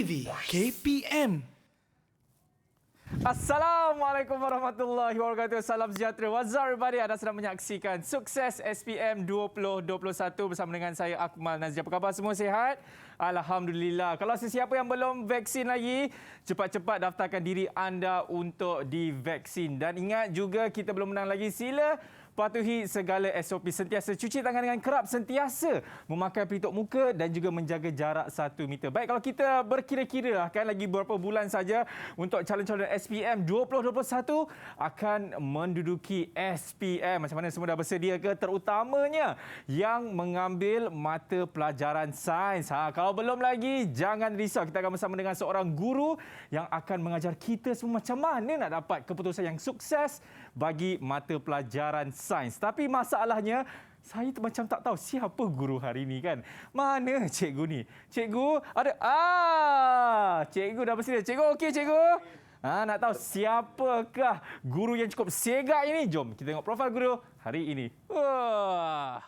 TV KPM. Assalamualaikum warahmatullahi wabarakatuh. Salam sejahtera. What's up everybody? Anda sedang menyaksikan Sukses SPM 2021 bersama dengan saya Akmal Nazri. Apa khabar semua, sihat? Alhamdulillah. Kalau sesiapa yang belum vaksin lagi, cepat-cepat daftarkan diri anda untuk divaksin. Dan ingat juga kita belum menang lagi, sila patuhi segala SOP, sentiasa cuci tangan dengan kerap, sentiasa memakai pelitup muka dan juga menjaga jarak 1 meter. Baik, kalau kita berkira-kira kan lagi beberapa bulan saja untuk calon-calon SPM 2021 akan menduduki SPM. Macam mana semua dah bersedia ke? Terutamanya yang mengambil mata pelajaran sains. Kalau belum lagi, jangan risau. Kita akan bersama dengan seorang guru yang akan mengajar kita semua macam mana nak dapat keputusan yang sukses bagi mata pelajaran sains. Tapi masalahnya, saya macam tak tahu siapa guru hari ini kan. Mana cikgu ni? Cikgu ada. Cikgu dah bersedia. Cikgu okey cikgu? Nak tahu siapakah guru yang cukup segak ini? Jom kita tengok profil guru hari ini. Wah.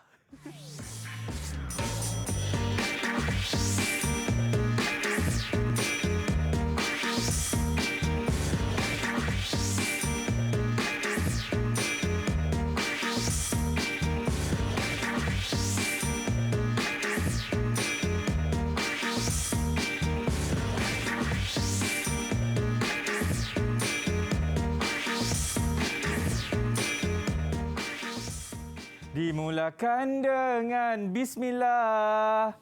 Dimulakan dengan bismillah.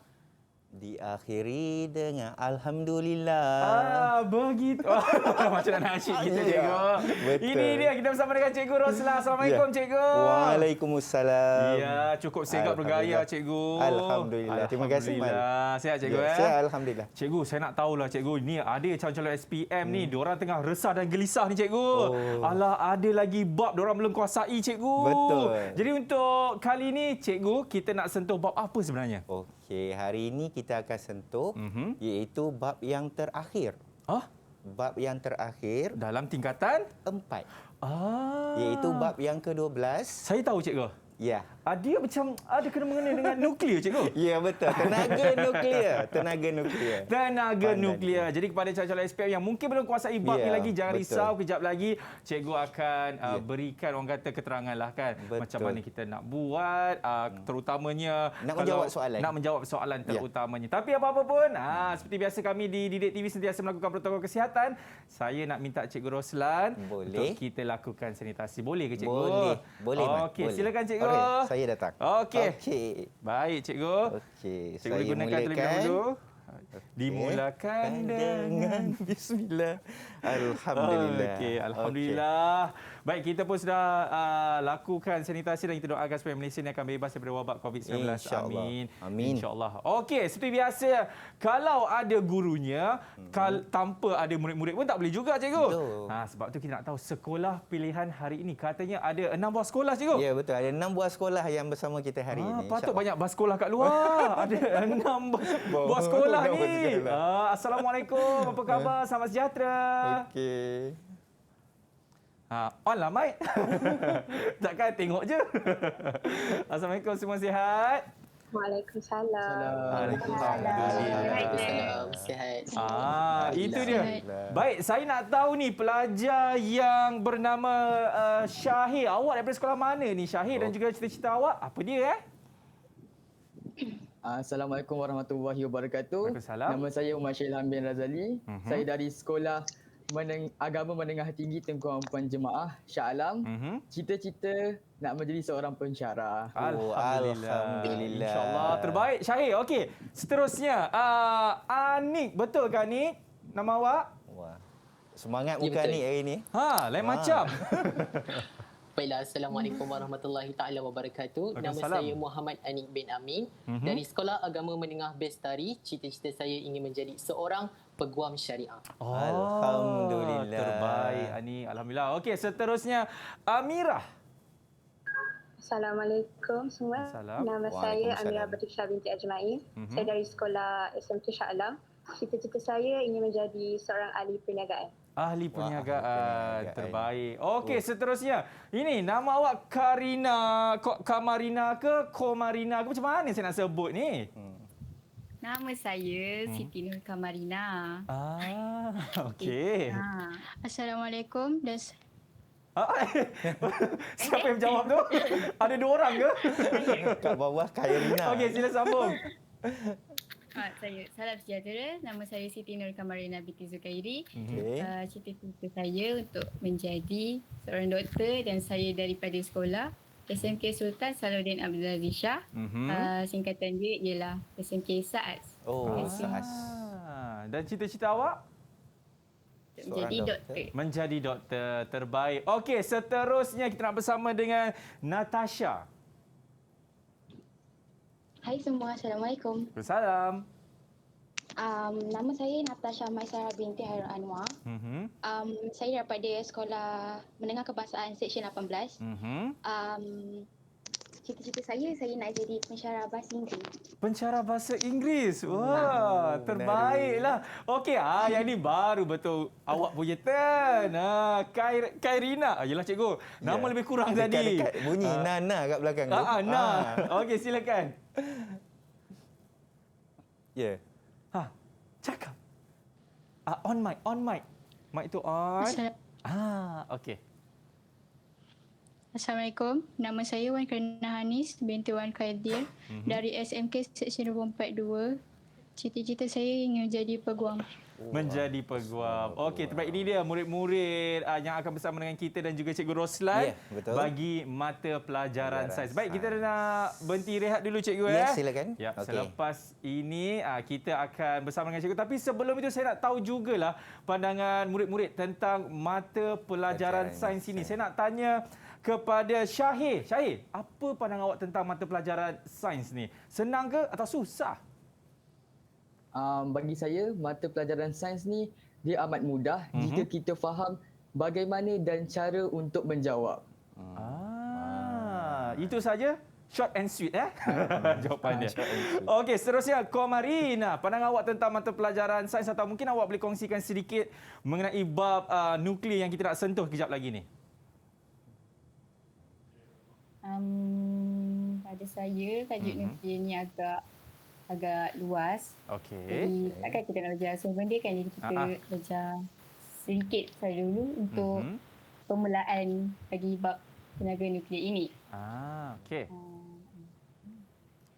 Diakhiri dengan alhamdulillah. Begitu. Macam nak nasyid kita, cikgu. Betul. Ini dia, kita bersama dengan Cikgu Roslan. Assalamualaikum, cikgu. Waalaikumsalam. Ya, cukup segak bergaya, cikgu. Alhamdulillah. Terima kasih, Mal. Sihat, cikgu. Sihat, alhamdulillah. Cikgu, saya nak tahulah, cikgu. Ni ada calon-calon SPM ni. Diorang tengah resah dan gelisah ni, cikgu. Alah, ada lagi bab diorang belum kuasai, cikgu. Betul. Jadi untuk kali ni, cikgu, kita nak sentuh bab apa sebenarnya? Okey, hari ini kita akan sentuh iaitu bab yang terakhir. Bab yang terakhir Dalam tingkatan? 4. Iaitu bab yang ke-12. Saya tahu, cikgu. Ya. Dia macam ada kena-mengena dengan nuklear, cikgu. Ya, betul. Tenaga nuklear. Tenaga nuklear. Tenaga nuklear. Jadi kepada calon-calon SPM yang mungkin belum kuasai bab ni lagi, jangan risau. Kejap lagi cikgu akan berikan, orang kata, keterangan lah kan. Betul. Macam mana kita nak buat, terutamanya nak menjawab soalan. Nak menjawab soalan terutamanya. Tapi apa-apa pun, seperti biasa kami di Didik TV sentiasa melakukan protokol kesihatan. Saya nak minta Cikgu Roslan untuk kita lakukan sanitasi. Boleh ke, cikgu? Boleh. Okey, silakan, cikgu. Alright, saya datang. Okey. Baik, cikgu. Okey, Cikgu digunakan terlebih dahulu. Dimulakan dengan bismillah. Alhamdulillah. Okey, alhamdulillah. Baik, kita pun sudah lakukan sanitasi dan kita doakan supaya Malaysia ni akan bebas daripada wabak COVID-19. Amin. InsyaAllah. Okey, seperti biasa, kalau ada gurunya, tanpa ada murid-murid pun tak boleh juga, cikgu. Sebab tu kita nak tahu sekolah pilihan hari ini. Katanya ada 6 buah sekolah, cikgu. Ya, betul. Ada 6 buah sekolah yang bersama kita hari ini. Patut banyak bas sekolah kat luar. Ada 6 buah sekolah ni. Assalamualaikum. Apa khabar? Selamat sejahtera. Okey. On lah, Mike. Takkan tengok je. Assalamualaikum, semua sihat? Waalaikumsalam. Waalaikumsalam. Sihat. Itu dia. Baik, saya nak tahu ni pelajar yang bernama Syahir. Awak daripada sekolah mana ni, Syahir? Dan juga cita-cita awak, apa dia Assalamualaikum warahmatullahi wabarakatuh. Waalaikumsalam. Nama saya Umar Syilham bin Razali. Saya dari Sekolah Agama Menengah Tinggi Tengku Ampuan Jemaah Shah Alam. Cita-cita nak menjadi seorang pensyarah. Alhamdulillah. InsyaAllah terbaik. Syahir, okey. Seterusnya, Anik, betul ke Anik? Nama awak? Wah. Semangat muka Anik hari ni. Lain macam. Baiklah, Assalamualaikum warahmatullahi taala wabarakatuh. Nama saya Muhammad Anik bin Amin dari Sekolah Agama Menengah Bestari. Cita-cita saya ingin menjadi seorang peguam syariah. Alhamdulillah. Terbaik, Anik. Alhamdulillah. Okey, seterusnya Amirah. Assalamualaikum semua. Nama saya Amirah Batisha binti Ajmain. Saya dari Sekolah SMK Shah Alam. Cita-cita saya ingin menjadi seorang ahli perniagaan. Ahli perniagaan. Terbaik. Okey, seterusnya. Ini nama awak Kamarina ke Komarina ke? Macam mana saya nak sebut ni? Nama saya Siti Nur Kamarina. Okey. Assalamualaikum dan Siapa yang jawab tu? Ada 2 orang ke? Kat bawah Khairina. Okey, sila sambung. saya salam sejahtera. Nama saya Siti Nur Kamarina binti Zukairi. Okey. Cita-cita saya untuk menjadi seorang doktor dan saya daripada sekolah SMK Sultan Salahuddin Abdul Aziz Shah. Singkatan dia ialah SMK SAAS. Oh, SAAS. Dan cita-cita awak? Menjadi doktor. Menjadi doktor terbaik. Okey, seterusnya kita nak bersama dengan Natasha. Hai semua, Assalamualaikum. Salam. Nama saya Natasha Maisara binti Hairul Anwar. Saya daripada Sekolah Menengah Kebahasaan Seksyen 18. Cita-cita saya nak jadi pensyarah bahasa Inggeris. Pensyarah bahasa Inggeris. Wah, terbaiklah. Okey, yang ni baru betul awak punya turn. Khairina. Yalah cikgu, nama lebih kurang tadi. Dekat bunyi Nana kat belakang tu. Okey, silakan. Ya. Cakap. On mic. Mic tu on. Okey. Assalamualaikum. Nama saya Wan Karina Hanis binti Wan Khaidir dari SMK Seksyen 242. Cita-cita saya ingin menjadi peguam. Menjadi peguam. Okey, terbaik. Ini dia murid-murid yang akan bersama dengan kita dan juga Cikgu Roslan bagi mata pelajaran sains. Baik, kita nak berhenti rehat dulu Cikgu. Silakan. Ya, selepas ini kita akan bersama dengan Cikgu. Tapi sebelum itu saya nak tahu jugalah pandangan murid-murid tentang mata pelajaran sains ini. Saya nak tanya kepada Syahir. Syahir, apa pandangan awak tentang mata pelajaran sains ni? Senang ke atau susah? Bagi saya, mata pelajaran sains ni dia amat mudah jika kita faham bagaimana dan cara untuk menjawab. Itu saja? Short and sweet jawapan dia. Okey, seterusnya Komarina, pandangan awak tentang mata pelajaran sains atau mungkin awak boleh kongsikan sedikit mengenai bab nuklear yang kita nak sentuh kejap lagi ni. Pada saya, tajuk nuklear ni agak luas. Okey. Jadi takkan kita nak belajar semua benda kan, jadi kita belajar sedikit saja dulu untuk permulaan bagi bab tenaga nuklear ini. Okey.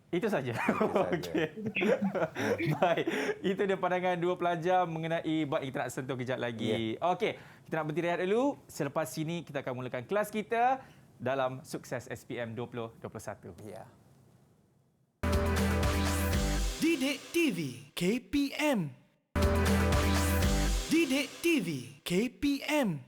Itu saja. Okey. Baik. Itu dia pandangan 2 pelajar mengenai bab yang kita nak sentuh kejap lagi. Okey. Kita nak berhenti rehat dulu. Selepas ini kita akan mulakan kelas kita dalam Sukses SPM 2021. Didik TV KPM. Didik TV KPM.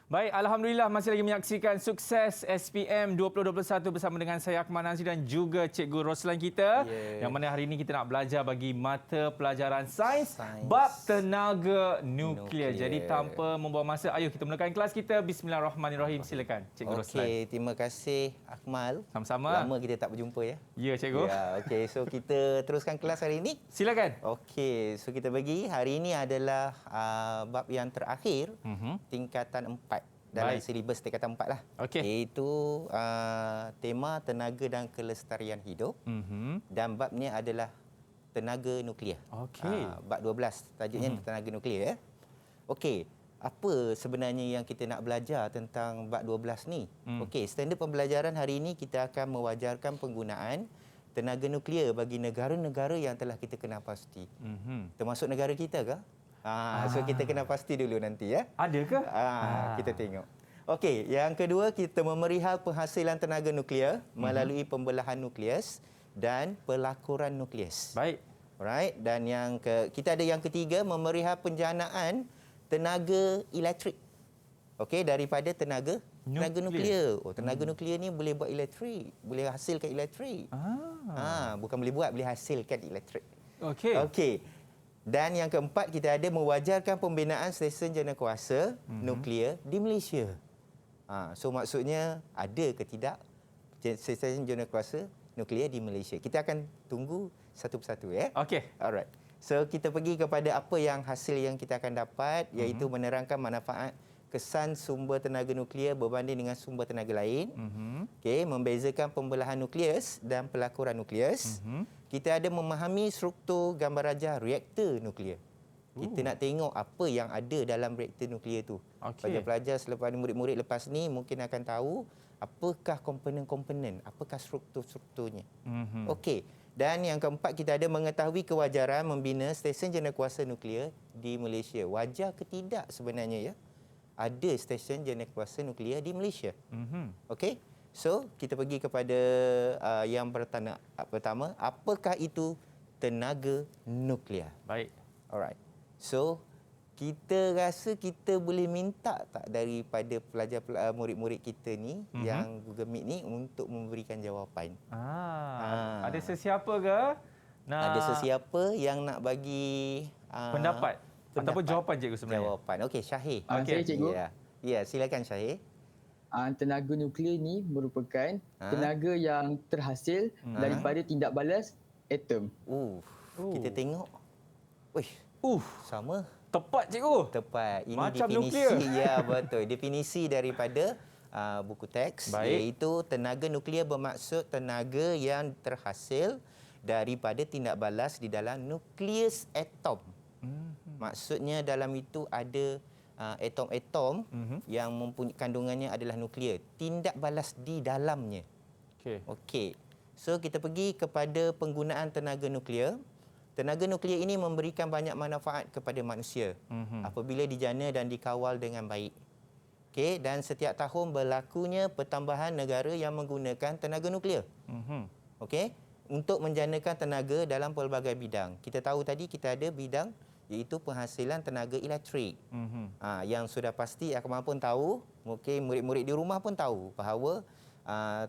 Baik, Alhamdulillah masih lagi menyaksikan Sukses SPM 2021 bersama dengan saya Akmal Nazri dan juga Cikgu Roslan kita. Yang mana hari ini kita nak belajar bagi mata pelajaran sains bab tenaga nuklear. Jadi tanpa membuang masa, ayo kita mulakan kelas kita. Bismillahirrahmanirrahim. Silakan Cikgu Roslan. Okey, terima kasih Akmal. Sama-sama. Lama kita tak berjumpa ya. Ya, Cikgu. Okey, so kita teruskan kelas hari ini. Silakan. Okey, so kita bagi hari ini adalah bab yang terakhir tingkatan 4 dalam silibus tingkatan 4 lah. Okey. Iaitu tema tenaga dan kelestarian hidup. Dan babnya adalah tenaga nuklear. Okey. Bab 12 tajuknya tenaga nuklear. Okey, apa sebenarnya yang kita nak belajar tentang bab 12 ni? Okey, standard pembelajaran hari ini kita akan mewajarkan penggunaan tenaga nuklear bagi negara-negara yang telah kita kenal pasti. Termasuk negara kita ke? So kita kena pasti dulu nanti ya. Ada ke? Kita tengok. Okey, yang kedua kita memerihal penghasilan tenaga nuklear melalui pembelahan nukleus dan pelakuran nukleus. Baik. Alright, dan kita ada yang ketiga memerihal penjanaan tenaga elektrik. Okey, daripada tenaga nuklear. Tenaga nuklear ni boleh buat elektrik, boleh hasilkan elektrik. Bukan boleh buat, boleh hasilkan elektrik. Okey. Dan yang keempat, kita ada mewajarkan pembinaan stesen janakuasa nuklear di Malaysia. So maksudnya ada ke tidak stesen janakuasa nuklear di Malaysia. Kita akan tunggu satu persatu ya. Okey. Alright. So kita pergi kepada apa yang hasil yang kita akan dapat, iaitu menerangkan manfaat kesan sumber tenaga nuklear berbanding dengan sumber tenaga lain. Okey, membezakan pembelahan nukleus dan pelakuran nukleus. Kita ada memahami struktur gambar rajah reaktor nuklear. Kita nak tengok apa yang ada dalam reaktor nuklear tu. Pelajar-pelajar selepas ni, murid-murid lepas ni mungkin akan tahu apakah komponen-komponen, apakah struktur-strukturnya. Okey. Dan yang keempat, kita ada mengetahui kewajaran membina stesen jenderkuasa nuklear di Malaysia. Wajar ke tidak sebenarnya ya? Ada stesen jenderkuasa nuklear di Malaysia. Okey. So, kita pergi kepada yang pertama, apakah itu tenaga nuklear? Baik. Alright. So, kita rasa kita boleh minta tak daripada pelajar murid-murid kita ni yang Google Meet ni untuk memberikan jawapan? Ada sesiapa ke? Ada sesiapa yang nak bagi pendapat ataupun jawapan cikgu sebenarnya? Jawapan. Okey, Syahir. Saya cikgu. Ya, silakan Syahir. Tenaga nuklear ni merupakan tenaga yang terhasil daripada tindak balas atom. Kita tengok. Sama. Tepat cikgu. Tepat. Ini macam definisi nuklear. Ya, betul. Definisi daripada buku teks. Baik. Iaitu tenaga nuklear bermaksud tenaga yang terhasil daripada tindak balas di dalam nukleus atom. Maksudnya dalam itu ada atom-atom yang mempunyai kandungannya adalah nuklear. Tindak balas di dalamnya. Okey. So kita pergi kepada penggunaan tenaga nuklear. Tenaga nuklear ini memberikan banyak manfaat kepada manusia apabila dijana dan dikawal dengan baik. Okey, dan setiap tahun berlakunya pertambahan negara yang menggunakan tenaga nuklear. Okey, untuk menjanakan tenaga dalam pelbagai bidang. Kita tahu tadi kita ada bidang iaitu penghasilan tenaga elektrik. Yang sudah pasti Akmal pun tahu, mungkin murid-murid di rumah pun tahu bahawa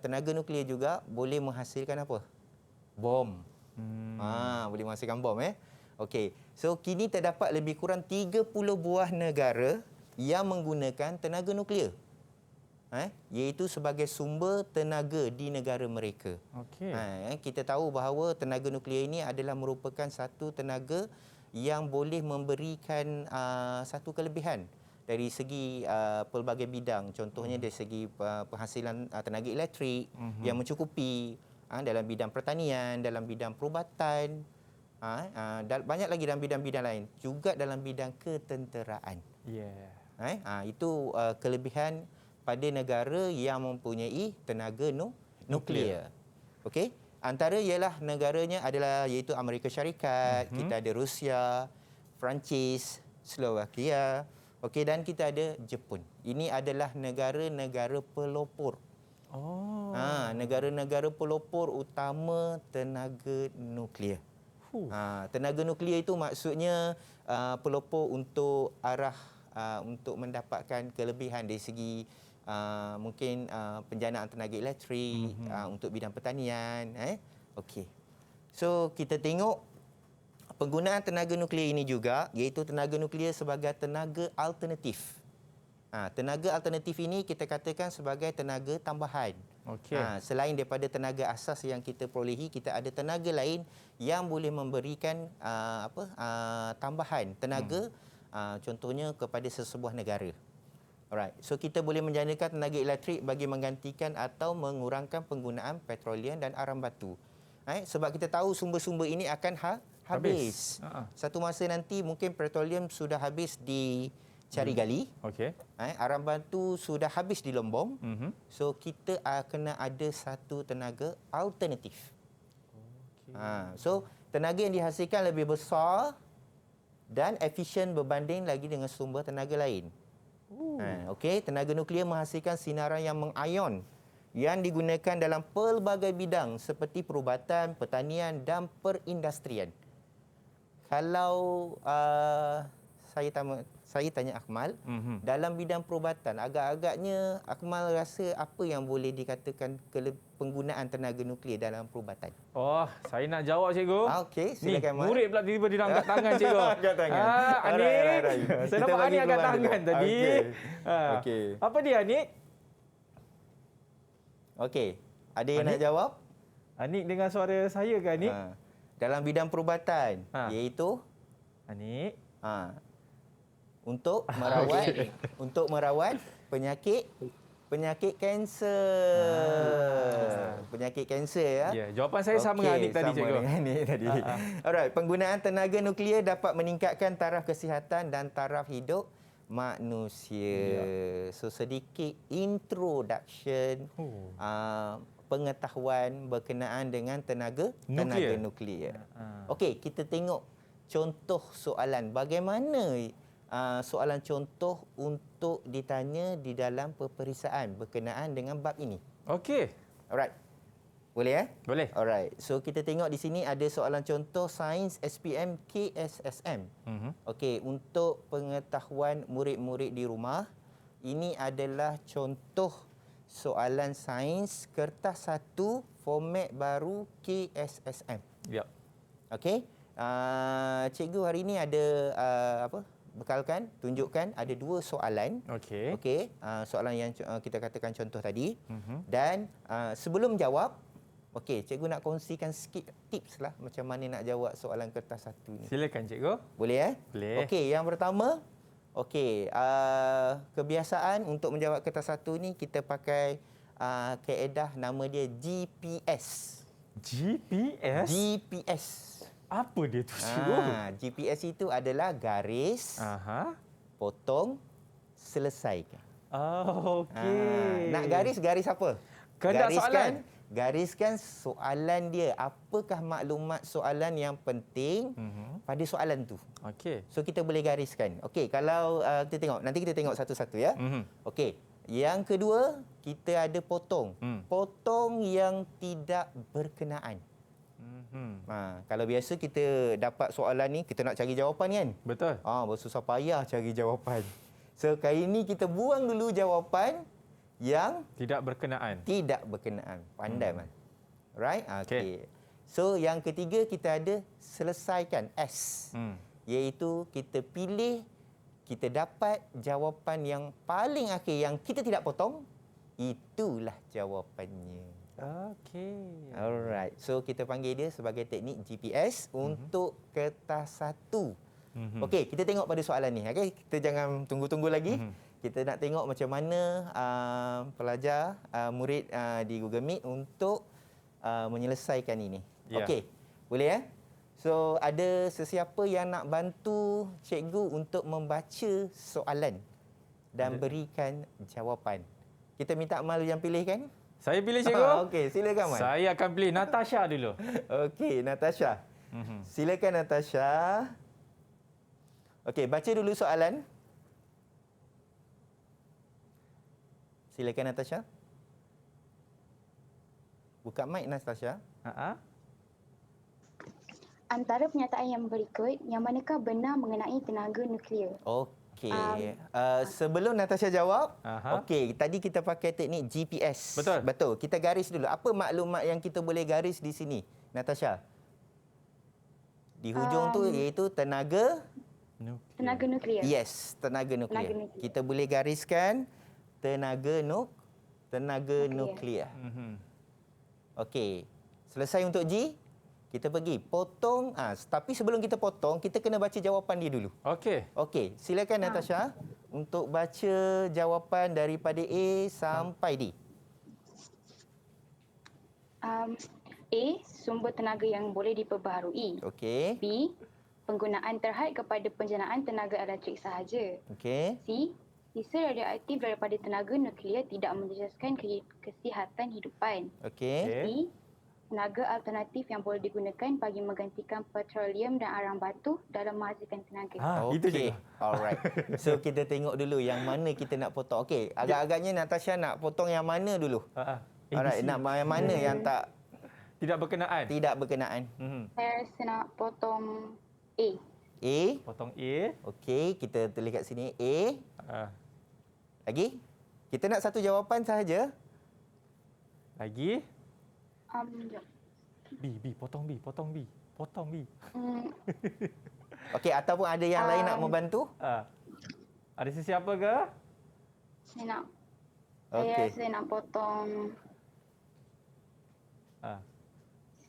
tenaga nuklear juga boleh menghasilkan apa? Bom. Boleh menghasilkan bom Okey. So kini terdapat lebih kurang 30 buah negara yang menggunakan tenaga nuklear. Iaitu sebagai sumber tenaga di negara mereka. Kita tahu bahawa tenaga nuklear ini adalah merupakan satu tenaga yang boleh memberikan satu kelebihan dari segi pelbagai bidang. Contohnya dari segi penghasilan tenaga elektrik yang mencukupi, dalam bidang pertanian, dalam bidang perubatan, banyak lagi dalam bidang-bidang lain. Juga dalam bidang ketenteraan. Itu kelebihan pada negara yang mempunyai tenaga nuklear. Okey. Antara ialah negaranya adalah iaitu Amerika Syarikat, kita ada Rusia, Perancis, Slovakia, okey, dan kita ada Jepun. Ini adalah negara-negara pelopor. Negara-negara pelopor utama tenaga nuklear. Tenaga nuklear itu maksudnya pelopor untuk untuk mendapatkan kelebihan dari segi mungkin penjanaan tenaga elektrik untuk bidang pertanian. Okey. So kita tengok penggunaan tenaga nuklear ini juga iaitu tenaga nuklear sebagai tenaga alternatif. Tenaga alternatif ini kita katakan sebagai tenaga tambahan. Selain daripada tenaga asas yang kita perolehi, kita ada tenaga lain yang boleh memberikan tambahan tenaga, contohnya kepada sesebuah negara. Alright. So kita boleh menjanakan tenaga elektrik bagi menggantikan atau mengurangkan penggunaan petroleum dan arang batu. Sebab kita tahu sumber-sumber ini akan habis. Satu masa nanti mungkin petroleum sudah habis di cari gali. Arang batu sudah habis di Lombong. So kita kena ada satu tenaga alternatif. So tenaga yang dihasilkan lebih besar dan efisien berbanding lagi dengan sumber tenaga lain. Okey, tenaga nuklear menghasilkan sinaran yang mengayon yang digunakan dalam pelbagai bidang seperti perubatan, pertanian dan perindustrian. Kalau saya tanya Akmal, dalam bidang perubatan, agak-agaknya Akmal rasa apa yang boleh dikatakan penggunaan tenaga nuklear dalam perubatan? Saya nak jawab cikgu. Okey, silakan Akmal. Murid pula tiba-tiba dia angkat tangan cikgu. Angkat tangan. Anik. Saya nampak Anik angkat tangan tadi. Okey. Apa dia Anik? Okey. Ada yang nak jawab? Anik dengan suara saya ke Anik? Dalam bidang perubatan, iaitu Anik. untuk merawat penyakit kanser. Penyakit kanser ya. Ya, jawapan saya sama dengan adik tadi, cikgu. Sama dengan adik tadi. Alright, penggunaan tenaga nuklear dapat meningkatkan taraf kesihatan dan taraf hidup manusia. So sedikit introduction pengetahuan berkenaan dengan tenaga nuklear. Okey, kita tengok contoh soalan. Bagaimana soalan contoh untuk ditanya di dalam peperiksaan berkenaan dengan bab ini? Okey. Alright. Boleh ya? Boleh. Alright. So kita tengok di sini ada soalan contoh sains SPM KSSM. Okey, untuk pengetahuan murid-murid di rumah, ini adalah contoh soalan sains kertas 1 format baru KSSM. Ya. Okey. Cikgu hari ini ada bekalkan, tunjukkan ada 2 soalan. Okey. Okey, soalan yang kita katakan contoh tadi. Dan sebelum jawab, okey, cikgu nak kongsikan sikit tips lah macam mana nak jawab soalan kertas 1 ni. Silakan, cikgu. Boleh Boleh. Okey, yang pertama, okey, kebiasaan untuk menjawab kertas 1 ni kita pakai kaedah nama dia GPS. GPS? GPS. Apa dia tu, cikgu? GPS itu adalah garis, potong, selesaikan. Okey. Nak garis apa? Kehendak soalan. Gariskan soalan dia. Apakah maklumat soalan yang penting pada soalan tu? Okey. So kita boleh gariskan. Okey, kalau kita tengok, nanti kita tengok satu-satu ya. Okey. Yang kedua, kita ada potong. Potong yang tidak berkenaan. Kalau biasa kita dapat soalan ni, kita nak cari jawapan kan? Betul. Bersusah payah cari jawapan. So kali ni kita buang dulu jawapan yang tidak berkenaan. Pandai man. Right? Okay. So yang ketiga kita ada selesaikan S. Iaitu kita pilih, kita dapat jawapan yang paling akhir yang kita tidak potong, itulah jawapannya. Okey. Alright. So kita panggil dia sebagai teknik GPS untuk kertas 1. Okey, kita tengok pada soalan ni. Okey, kita jangan tunggu-tunggu lagi. Kita nak tengok macam mana pelajar, murid di Google Meet untuk menyelesaikan ini. Yeah. Okey, boleh ya? So, ada sesiapa yang nak bantu cikgu untuk membaca soalan dan berikan jawapan? Kita minta Amal yang pilih kan? Saya pilih, cikgu. Okey, silakan Amal. Saya akan pilih Natasha dulu. Okey, Natasha. Silakan Natasha. Okey, baca dulu soalan. Silakan Natasha. Buka mic Natasha. Antara pernyataan yang berikut, yang manakah benar mengenai tenaga nuklear? Okey. Sebelum Natasha jawab, okey, tadi kita pakai teknik GPS. Betul. Kita garis dulu. Apa maklumat yang kita boleh garis di sini, Natasha? Di hujung tu iaitu tenaga nuklear. Yes, tenaga nuklear. Kita boleh gariskan tenaga nuklear. Okey. Selesai untuk G. Kita pergi potong. Tapi sebelum kita potong, kita kena baca jawapan dia dulu. Okey. Silakan Natasha untuk baca jawapan daripada A sampai D. A. Sumber tenaga yang boleh diperbaharui. Okey. B. Penggunaan terhad kepada penjanaan tenaga elektrik sahaja. Okey. C. Sisa radioaktif daripada tenaga nuklear tidak menjejaskan kesihatan hidupan. Okey. D. Tenaga alternatif yang boleh digunakan bagi menggantikan petroleum dan arang batu dalam menghasilkan tenaga. Okey. Alright. So kita tengok dulu yang mana kita nak potong. Okey, agak-agaknya Natasha nak potong yang mana dulu? Alright, nak yang mana yang tak tidak berkenaan? Tidak berkenaan. Saya rasa nak potong A. A. Potong A. Okey, kita tulis kat sini A. Lagi? Kita nak satu jawapan sahaja. Lagi? B. Potong B. Okey, ataupun ada yang lain nak membantu? Ada sesiapa ke? Saya rasa nak potong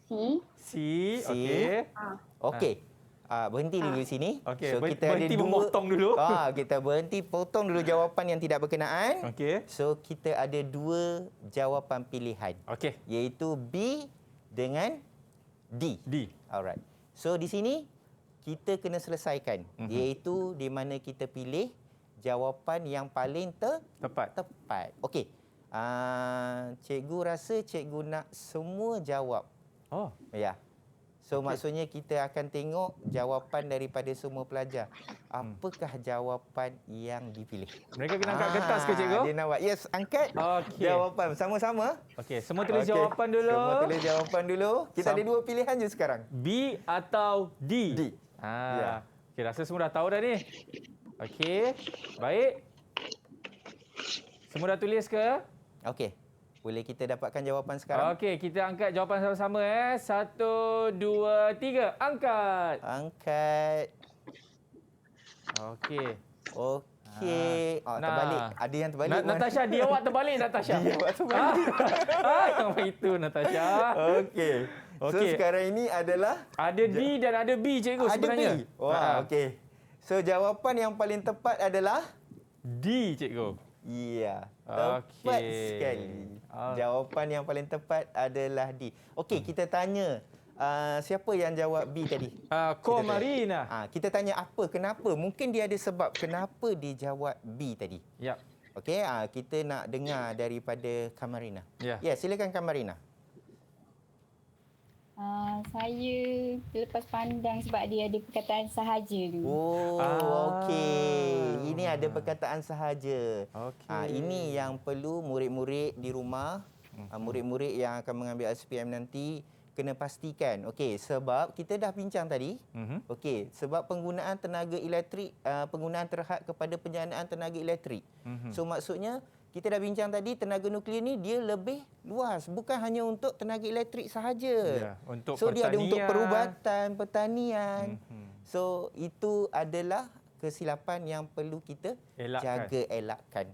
C. Okey. Okey. berhenti dulu di sini. Okey, kita berhenti memotong dulu. Kita berhenti potong dulu jawapan yang tidak berkenaan. Okey. So kita ada 2 jawapan pilihan. Okey. Iaitu B dengan D. D. Alright. So di sini kita kena selesaikan, iaitu di mana kita pilih jawapan yang paling Tepat. Okey. Cikgu rasa cikgu nak semua jawab. Oh. Ya. So maksudnya kita akan tengok jawapan daripada semua pelajar. Apakah jawapan yang dipilih? Mereka kena angkat kertas ke cikgu? Dia nak buat. Yes, angkat jawapan sama-sama. Okey, semua tulis jawapan dulu. Semua tulis jawapan dulu. Kita ada 2 pilihan je sekarang. B atau D? D. Ya. Okey, rasa semua dah tahu dah ni. Okey, baik. Semua dah tulis ke? Okey. Boleh kita dapatkan jawapan sekarang? Okey, kita angkat jawapan sama-sama 1, 2, 3. Angkat. Angkat. Okey. Okey. Terbalik. Ada yang terbalik. Natasha, dia awak terbalik, Natasha. Dia awak terbalik. Yang itu, Natasha. Okey. So sekarang ini adalah ada D dan ada B, cikgu, sebenarnya. Ada B. Wah, okey. So jawapan yang paling tepat adalah D, cikgu. Ya, tepat sekali. Jawapan yang paling tepat adalah D. Okey, kita tanya siapa yang jawab B tadi? Marina. Kita tanya apa, kenapa? Mungkin dia ada sebab kenapa dia jawab B tadi. Ya. Okey, kita nak dengar daripada Kamarina. Ya. Ya, silakan Kamarina. Saya terlepas pandang sebab dia ada perkataan sahaja dulu. Okey. Ini ada perkataan sahaja. Okey. Ini yang perlu murid-murid di rumah, murid-murid yang akan mengambil SPM nanti kena pastikan. Okey, sebab kita dah bincang tadi. Okey, sebab penggunaan tenaga elektrik, penggunaan terhad kepada penjanaan tenaga elektrik. So maksudnya kita dah bincang tadi, tenaga nuklear ni dia lebih luas, bukan hanya untuk tenaga elektrik sahaja. Ya, untuk so pertanian. Dia ada untuk perubatan, pertanian. So itu adalah kesilapan yang perlu kita elakkan.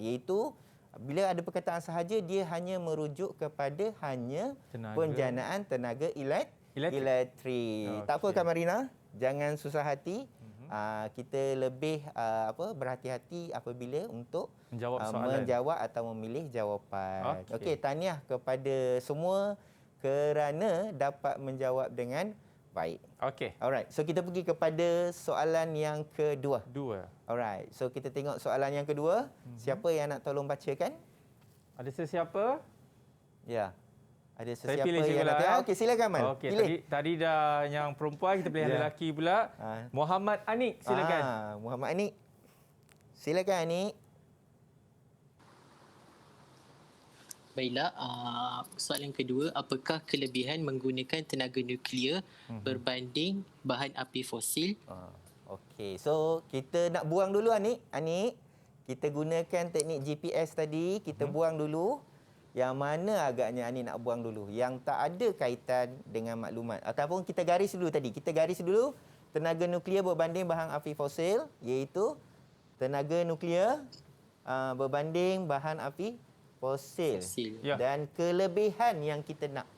Iaitu bila ada perkataan sahaja, dia hanya merujuk kepada hanya penjanaan tenaga elektrik. Tak apa Kamarina, jangan susah hati. Kita lebih berhati-hati apabila untuk menjawab atau memilih jawapan. Okey, tahniah kepada semua kerana dapat menjawab dengan baik. Okey. Alright, so kita pergi kepada soalan yang kedua. Alright, so kita tengok soalan yang kedua. Siapa yang nak tolong bacakan? Ada sesiapa? Ya. Ada Saya sesiapa pilih yang nak tengok? Okey, silakan Man. Okey, pilih. tadi dah yang perempuan, kita pilih yang lelaki pula. Muhammad Anik, silakan. Muhammad Anik. Silakan Anik. Baiklah, soalan kedua, apakah kelebihan menggunakan tenaga nuklear berbanding bahan api fosil? Okey, so kita nak buang dulu Anik. Kita gunakan teknik GPS tadi, kita buang dulu. Yang mana agaknya Anik nak buang dulu? Yang tak ada kaitan dengan maklumat. Ataupun kita garis dulu tadi. Kita garis dulu tenaga nuklear berbanding bahan api fosil, iaitu tenaga nuklear berbanding bahan api fosil. Ya. Dan kelebihan yang kita nak.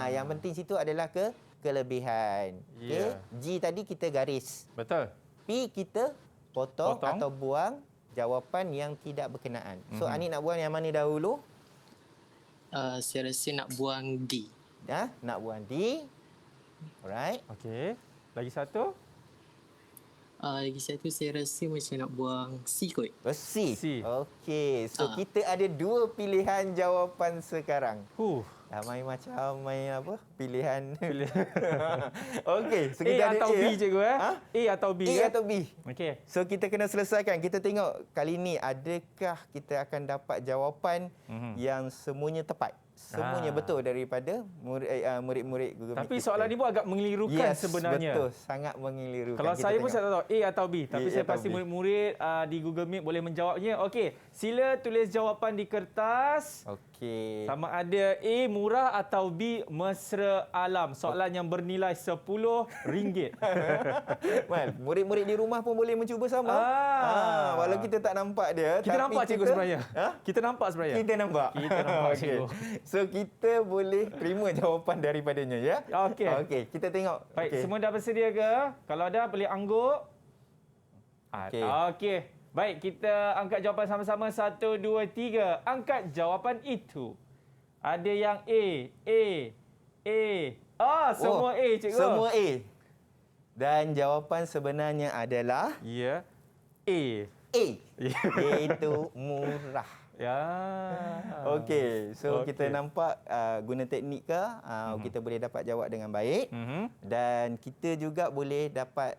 Yang penting situ adalah kelebihan. Okey. G tadi kita garis. Betul. P kita potong atau buang jawapan yang tidak berkenaan. So Anik nak buang yang mana dahulu? Saya rasa nak buang D. Ya, nak buang D. Alright. Okey. Lagi satu? Lagi satu saya rasa macam nak buang C kot. C. Okey. So kita ada 2 pilihan jawapan sekarang. Main apa? Pilihan. Okey, so kita A ada atau B cikgu A atau B A atau B. Okey. So kita kena selesaikan. Kita tengok kali ni adakah kita akan dapat jawapan yang semuanya tepat. Semuanya betul daripada murid-murid Google Meet. Tapi soalan ni pun agak mengelirukan sebenarnya. Betul, sangat mengelirukan. Kalau saya pun saya tak tahu A atau B, tapi saya pasti B. murid-murid di Google Meet boleh menjawabnya. Okey, sila tulis jawapan di kertas. Okey. Sama ada A murah atau B mesra alam. Soalan yang bernilai RM10. Mal, murid-murid di rumah pun boleh mencuba sama. Walau kita tak nampak dia. Kita nampak cikgu sebenarnya. Kita nampak sebenarnya. Kita nampak. Kita nampak cikgu. So kita boleh terima jawapan daripadanya ya. Okey. Okey, kita tengok. Baik, Okey. semua dah bersedia ke? Kalau dah boleh angguk. Okey. Okey. Baik, kita angkat jawapan sama-sama. 1, 2, 3. Angkat jawapan itu. Ada yang A. Semua A, cikgu. Semua A. Dan jawapan sebenarnya adalah Ya. A. A. Iaitu murah. Ya. Okey, so Okey. kita nampak guna teknik ke kita boleh dapat jawab dengan baik dan kita juga boleh dapat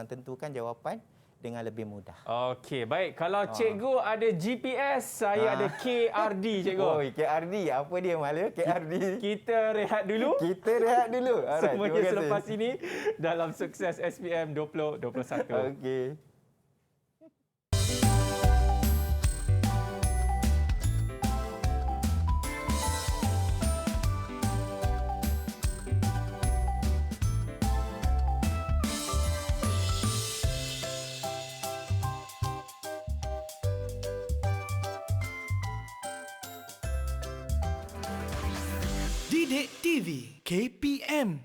tentukan jawapan dengan lebih mudah. Okey, baik. Kalau cikgu ada GPS, saya ada KRD, cikgu. Oh, KRD. Apa dia Malia? KRD. Kita rehat dulu. Kita rehat dulu. Alright, Semuanya terima kasih. selepas ini dalam Sukses SPM 2021. Okey. Didik TV KPM.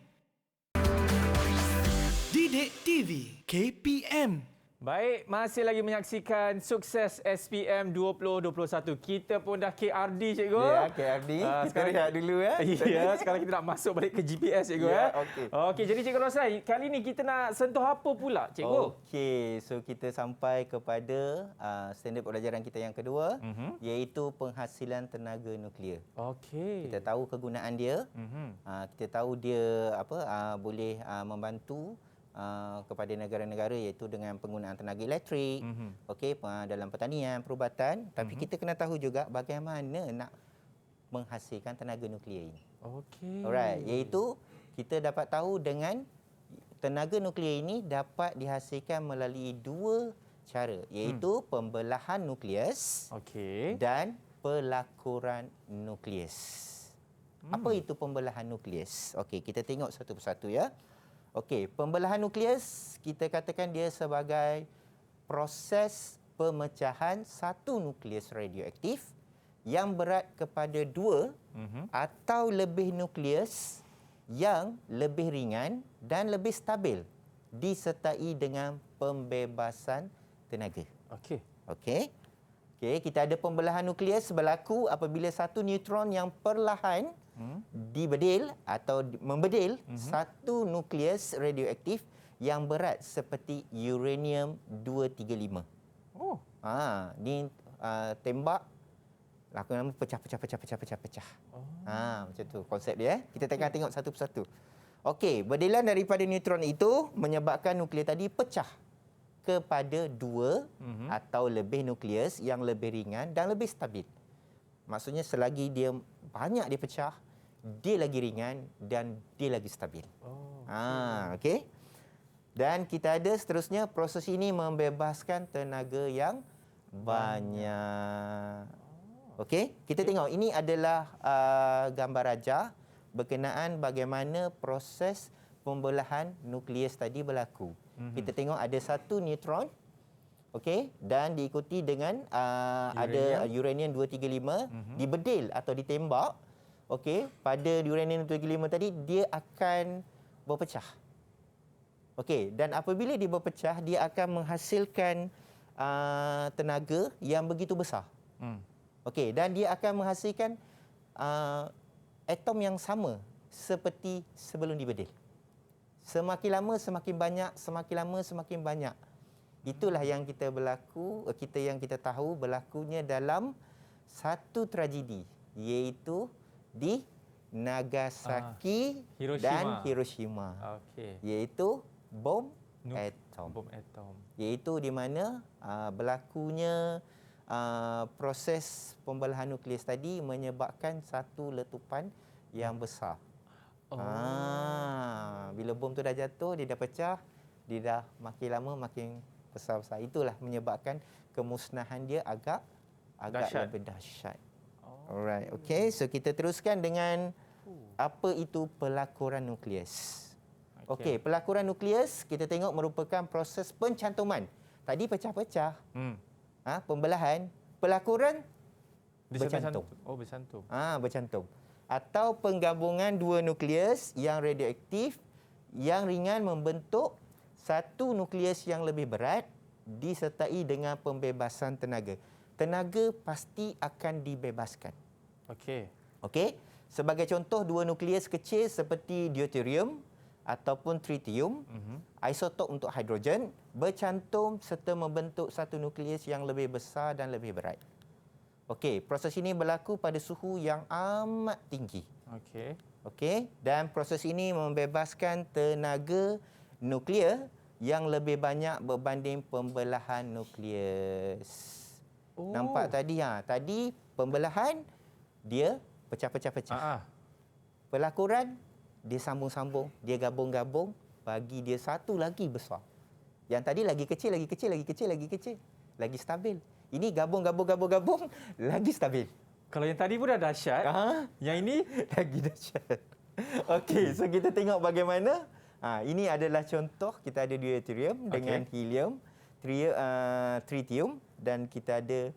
Didik TV KPM. Baik, masih lagi menyaksikan Sukses SPM 2021. Kita pun dah KRD, cikgu. Ya, KRD. Kita rehat dulu ya. Ya, sekarang kita nak masuk balik ke GPS, cikgu. Ya, okey. Okey, jadi cikgu Rosai, kali ni kita nak sentuh apa pula, cikgu? Okey, so kita sampai kepada standard pembelajaran kita yang kedua, iaitu penghasilan tenaga nuklear. Okey. Kita tahu kegunaan dia, kita tahu dia boleh membantu kepada negara-negara iaitu dengan penggunaan tenaga elektrik, okey, dalam pertanian, perubatan, tapi kita kena tahu juga bagaimana nak menghasilkan tenaga nuklear ini. Okey. Alright, iaitu kita dapat tahu dengan tenaga nuklear ini dapat dihasilkan melalui dua cara, iaitu pembelahan nukleus Okey. dan pelakuran nukleus. Apa itu pembelahan nukleus? Okey, kita tengok satu persatu ya. Okey, pembelahan nukleus kita katakan dia sebagai proses pemecahan satu nukleus radioaktif yang berat kepada dua atau lebih nukleus yang lebih ringan dan lebih stabil disertai dengan pembebasan tenaga. Okey. Okey. Okey, kita ada pembelahan nukleus berlaku apabila satu neutron yang perlahan dibedil atau membedil satu nukleus radioaktif yang berat seperti uranium 235. Oh. Ni tembak laku nama pecah. Macam tu konsep dia. Kita tengok satu persatu. Okey, bedilan daripada neutron itu menyebabkan nukleus tadi pecah kepada dua atau lebih nukleus yang lebih ringan dan lebih stabil. Maksudnya selagi dia banyak dia pecah, dia lagi ringan dan dia lagi stabil. Okey. Dan kita ada seterusnya proses ini membebaskan tenaga yang banyak. Okey, kita tengok ini adalah gambar rajah berkenaan bagaimana proses pembelahan nukleus tadi berlaku. Kita tengok ada satu neutron, okey, dan diikuti dengan ada uranium 235 dibedil atau ditembak. Okey, pada uranium 235 tadi dia akan berpecah. Okey, dan apabila dia berpecah dia akan menghasilkan tenaga yang begitu besar. Okey, dan dia akan menghasilkan atom yang sama seperti sebelum dibedil. Semakin lama semakin banyak, semakin lama semakin banyak. Itulah yang kita tahu berlakunya dalam satu tragedi, iaitu di Nagasaki dan Hiroshima. Okey. Iaitu bom atom. Bom atom. Iaitu di mana berlakunya proses pembelahan nukleus tadi menyebabkan satu letupan yang besar. Bila bom tu dah jatuh, dia dah pecah, dia dah makin lama makin besar-besar. Itulah menyebabkan kemusnahan dia agak dahsyat. lebih dahsyat. Alright, okey. So kita teruskan dengan apa itu pelakuran nukleus. Okey, pelakuran nukleus kita tengok merupakan proses pencantuman. Tadi pecah-pecah. Pembelahan, pelakuran bercantum. Oh, bercantum. Bercantum. Atau penggabungan dua nukleus yang radioaktif yang ringan membentuk satu nukleus yang lebih berat disertai dengan pembebasan tenaga. Tenaga pasti akan dibebaskan. Okey. Sebagai contoh, dua nukleus kecil seperti deuterium ataupun tritium, isotop untuk hidrogen, bercantum serta membentuk satu nukleus yang lebih besar dan lebih berat. Okey, proses ini berlaku pada suhu yang amat tinggi. Okey, dan proses ini membebaskan tenaga nuklear yang lebih banyak berbanding pembelahan nukleus. Nampak tadi? Tadi pembelahan dia pecah-pecah-pecah. Pelakuran dia sambung-sambung, dia gabung-gabung, bagi dia satu lagi besar. Yang tadi lagi kecil, lagi kecil, lagi kecil, lagi kecil, lagi stabil. Ini gabung-gabung-gabung-gabung lagi stabil. Kalau yang tadi pun dah dahsyat, yang ini lagi dahsyat. Okey, so kita tengok bagaimana. Ini adalah contoh, kita ada deuterium dengan helium, tritium, dan kita ada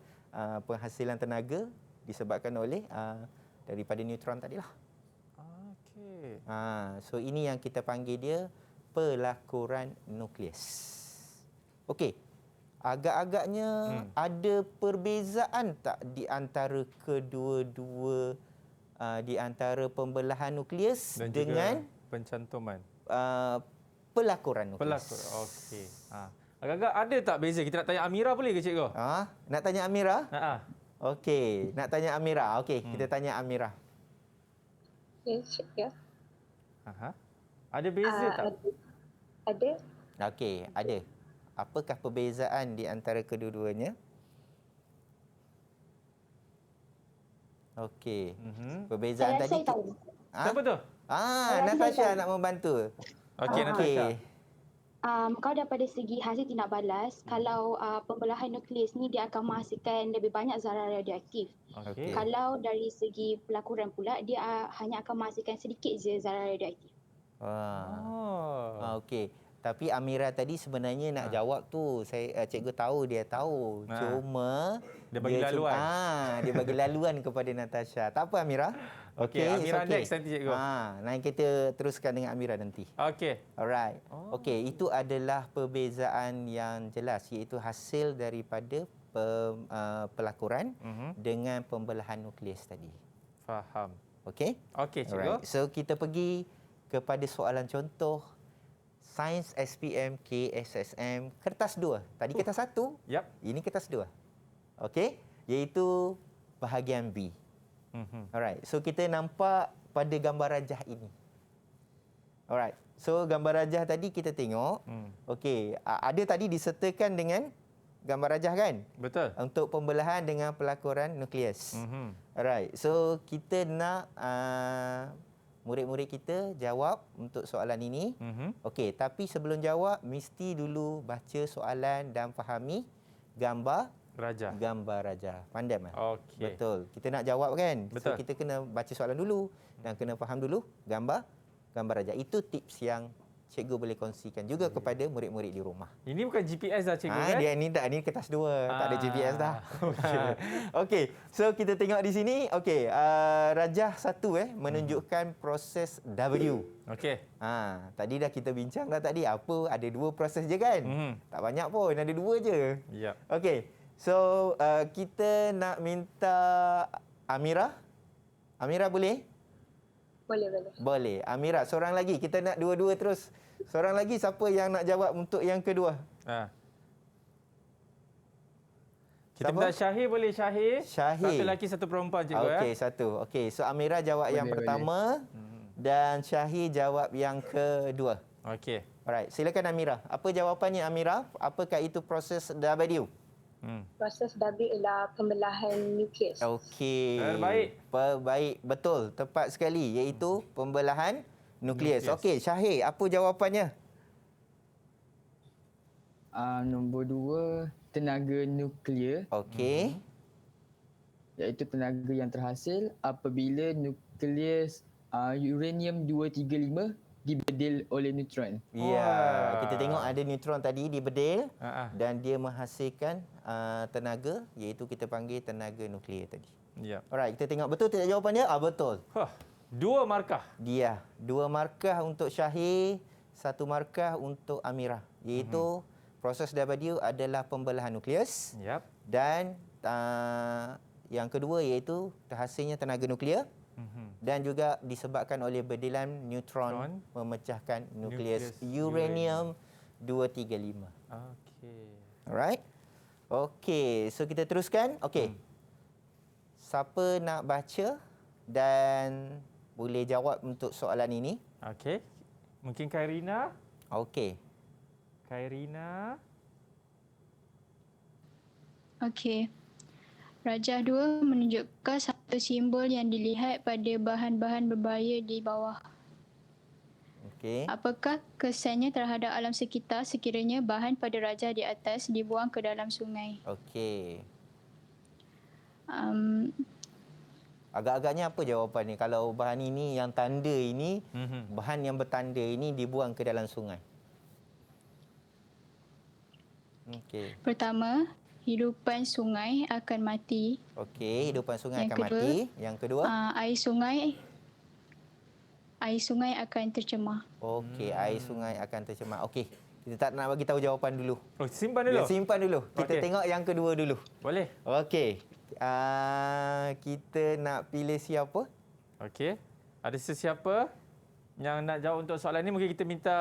penghasilan tenaga disebabkan oleh daripada neutron tadilah. So ini yang kita panggil dia pelakuran nukleus. Okey. Agak-agaknya ada perbezaan tak di antara kedua-dua di antara pembelahan nukleus dan dengan pencantuman pelakuran nukleus. Okey. Agak-agak ada tak beza? Kita nak tanya Amira boleh ke cikgu? Nak tanya Amira? Okey, nak tanya Amira. Okey, kita tanya Amira. Ya. Ada beza tak? Ada. Okey, ada. Apakah perbezaan di antara kedua-duanya? Okey. Perbezaan Saya tadi. tahu. Siapa tu? Natasha nak membantu. Okey, Natasha. Kalau daripada segi hasil tindak balas, kalau pembelahan nukleus ni dia akan menghasilkan lebih banyak zarah radioaktif. Kalau dari segi pelakuran pula, dia hanya akan menghasilkan sedikit je zarah radioaktif. Okey. Tapi Amira tadi sebenarnya nak jawab tu. Cikgu tahu dia tahu. Cuma dia bagi laluan. Dia bagi laluan kepada Natasha. Tak apa Amira. Okey, Amira next nanti cikgu. Nanti kita teruskan dengan Amira nanti. Okey. Alright. Okey, itu adalah perbezaan yang jelas, iaitu hasil daripada pelakuran dengan pembelahan nukleus tadi. Faham. Okey? Okey, cikgu. Alright. So kita pergi kepada soalan contoh Sains SPM KSSM kertas 2. Tadi kertas 1. Ini kertas 2. Okey, iaitu bahagian B. Alright. So kita nampak pada gambar rajah ini. Alright. So gambar rajah tadi kita tengok. Okey, ada tadi disertakan dengan gambar rajah kan? Betul. Untuk pembelahan dengan pelakuran nukleus. Alright. So kita nak murid-murid kita jawab untuk soalan ini. Okey, tapi sebelum jawab mesti dulu baca soalan dan fahami gambar rajah. Pandai kan? Okey. Betul. Kita nak jawab kan? Betul. So kita kena baca soalan dulu dan kena faham dulu gambar rajah. Itu tips yang cikgu boleh kongsikan juga kepada murid-murid di rumah. Ini bukan GPS dah cikgu kan? Dia ni kertas 2, tak ada GPS dah. Okey. So kita tengok di sini. Okey, rajah 1 menunjukkan proses W. Okey. Tadi dah kita bincang dah tadi apa ada 2 proses je kan? Tak banyak pun, ada 2 je. Ya. Okey. So kita nak minta Amira. Amira boleh? Boleh. Boleh. Amira, seorang lagi. Kita nak dua-dua terus. Seorang lagi siapa yang nak jawab untuk yang kedua? Kita minta Syahir boleh Syahir? Syahir. Satu lelaki, satu perempuan cikgu. Okey, satu. Okey, so Amira jawab yang pertama dan Syahir jawab yang kedua. Okey. Alright, silakan Amira. Apa jawapannya Amira? Apakah itu proses W? Proses W ialah pembelahan nukleus. Okey. Baik. Betul. Tepat sekali. Iaitu pembelahan nukleus. Okey, Syahir. Apa jawapannya? Nombor 2, tenaga nuklear. Okey. Iaitu tenaga yang terhasil apabila nukleus uranium-235 dibedil oleh neutron. Ya, kita tengok ada neutron tadi dibedil dan dia menghasilkan tenaga, iaitu kita panggil tenaga nuklear tadi. Ya. Alright, kita tengok betul tidak jawapan dia? Betul. 2 markah. Dia 2 markah untuk Syahir, 1 markah untuk Amirah. Iaitu proses daripada dia adalah pembelahan nukleus. Yap. Dan yang kedua iaitu hasilnya tenaga nuklear. Dan juga disebabkan oleh berdilan neutron memecahkan nukleus uranium 235. Okey. Alright. Okey, so kita teruskan. Okey. Siapa nak baca dan boleh jawab untuk soalan ini? Okey. Mungkin Khairina? Okey. Khairina. Okey. Rajah 2 menunjukkan satu simbol yang dilihat pada bahan-bahan berbahaya di bawah. Okey. Apakah kesannya terhadap alam sekitar sekiranya bahan pada rajah di atas dibuang ke dalam sungai? Okey. Um, Agak-agaknya apa jawapan ni kalau bahan ini yang tanda ini, bahan yang bertanda ini dibuang ke dalam sungai? Okey. Pertama, hidupan sungai akan mati. Okey, hidupan sungai Yang akan kedua, mati. Yang kedua? Air sungai akan tercemar. Okey, air sungai akan tercemar. Okey, kita tak nak bagi tahu jawapan dulu. Oh, simpan dulu. Ya, simpan dulu. Kita Okey. tengok yang kedua dulu. Boleh. Okey. Kita nak pilih siapa? Okey. Ada sesiapa yang nak jawab untuk soalan ni? Mungkin kita minta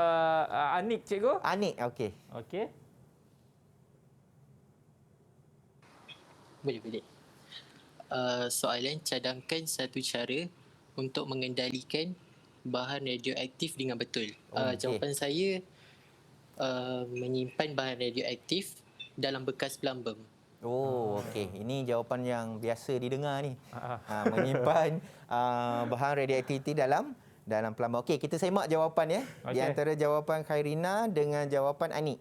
Anik, cikgu. Anik, okey. Okey. Boleh. Soalan, cadangkan satu cara untuk mengendalikan bahan radioaktif dengan betul. Jawapan saya menyimpan bahan radioaktif dalam bekas plumbum. Oh, okey. Ini jawapan yang biasa didengar ni. Menyimpan bahan radioaktiviti dalam plumbum. Okey, kita semak jawapan ya. Di antara jawapan Khairina dengan jawapan Anik.